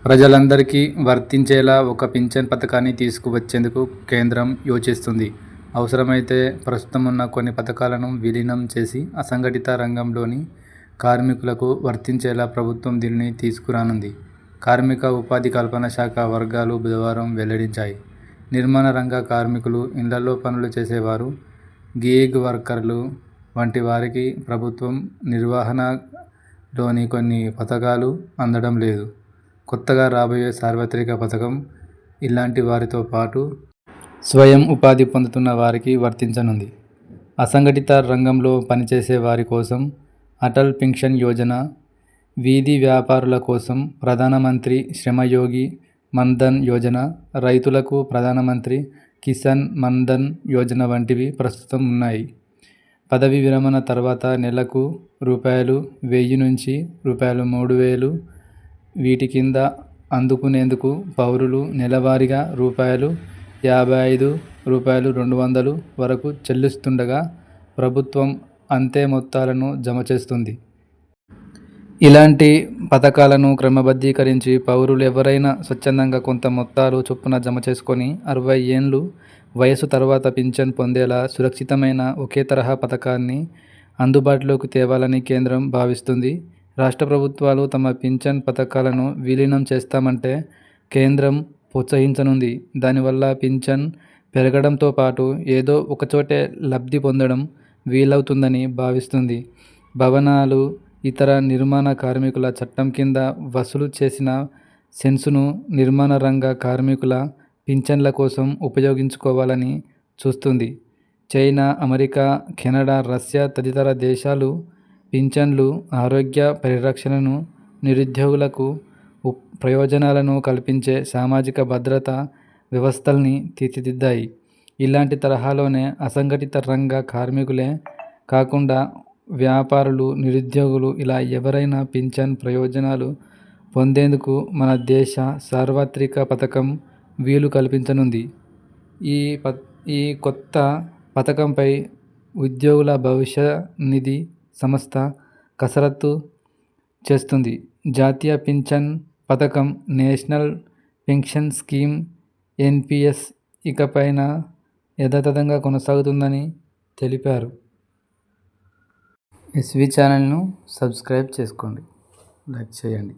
ప్రజలందరికీ వర్తించేలా ఒక పింఛన్ పథకాన్ని తీసుకువచ్చేందుకు కేంద్రం యోచిస్తుంది. అవసరమైతే ప్రస్తుతం ఉన్న కొన్ని పథకాలను విలీనం చేసి అసంఘటిత రంగంలోని కార్మికులకు వర్తించేలా ప్రభుత్వం దీనిని తీసుకురానుంది. కార్మిక, ఉపాధి కల్పన శాఖ వర్గాలు బుధవారం వెల్లడించాయి. నిర్మాణ రంగ కార్మికులు, ఇళ్లలో పనులు చేసేవారు, గిగ్ వర్కర్లు వంటి వారికి ప్రభుత్వం నిర్వహణలోని కొన్ని పథకాలు అందడం లేదు. కొత్తగా రాబోయే సార్వత్రిక పథకం ఇలాంటి వారితో పాటు స్వయం ఉపాధి పొందుతున్న వారికి వర్తించనుంది. అసంఘటిత రంగంలో పనిచేసే వారి కోసం అటల్ పెన్షన్ యోజన, వీధి వ్యాపారుల కోసం ప్రధానమంత్రి శ్రమయోగి మన్ధన్ యోజన, రైతులకు ప్రధానమంత్రి కిసాన్ మన్ధన్ యోజన వంటివి ప్రస్తుతం ఉన్నాయి. పదవీ విరమణ తర్వాత నెలకు రూ.1000 నుంచి రూ.3000 వీటి కింద అందుకునేందుకు పౌరులు నెలవారీగా రూ.55, రూ.200 వరకు చెల్లిస్తుండగా ప్రభుత్వం అంతే మొత్తాలను జమ చేస్తుంది. ఇలాంటి పథకాలను క్రమబద్ధీకరించి పౌరులు ఎవరైనా స్వచ్ఛందంగా కొంత మొత్తాలు చొప్పున జమ చేసుకొని 60 ఏళ్ల వయసు తర్వాత పింఛన్ పొందేలా సురక్షితమైన ఒకే తరహా పథకాన్ని అందుబాటులోకి తేవాలని కేంద్రం భావిస్తుంది. రాష్ట్ర ప్రభుత్వాలు తమ పింఛన్ పథకాలను విలీనం చేస్తామంటే కేంద్రం ప్రోత్సహించనుంది. దానివల్ల పింఛన్ పెరగడంతో పాటు ఏదో ఒకచోటే లబ్ధి పొందడం వీలవుతుందని భావిస్తుంది. భవనాలు, ఇతర నిర్మాణ కార్మికుల చట్టం కింద వసూలు చేసిన సెస్సును నిర్మాణ రంగ కార్మికుల పింఛన్ల కోసం ఉపయోగించుకోవాలని చూస్తుంది. చైనా, అమెరికా, కెనడా, రష్యా తదితర దేశాలు పింఛన్లు, ఆరోగ్య పరిరక్షణను, నిరుద్యోగులకు ప్రయోజనాలను కల్పించే సామాజిక భద్రతా వ్యవస్థల్ని తీర్చిదిద్దాయి. ఇలాంటి తరహాలోనే అసంఘటిత రంగ కార్మికులే కాకుండా వ్యాపారులు, నిరుద్యోగులు ఇలా ఎవరైనా పింఛన్ ప్రయోజనాలు పొందేందుకు మన దేశ సార్వత్రిక పథకం వీలు కల్పించనుంది. ఈ కొత్త పథకంపై ఉద్యోగుల భవిష్య నిధి సంస్థ కసరత్తు చేస్తుంది. జాతీయ పింఛన్ పథకం, నేషనల్ పెన్షన్ స్కీమ్ ఎన్పీఎస్ ఇకపైన యథాతథంగా కొనసాగుతుందని తెలిపారు. ఎస్వీ ఛానల్ను సబ్స్క్రైబ్ చేసుకోండి, లైక్ చేయండి.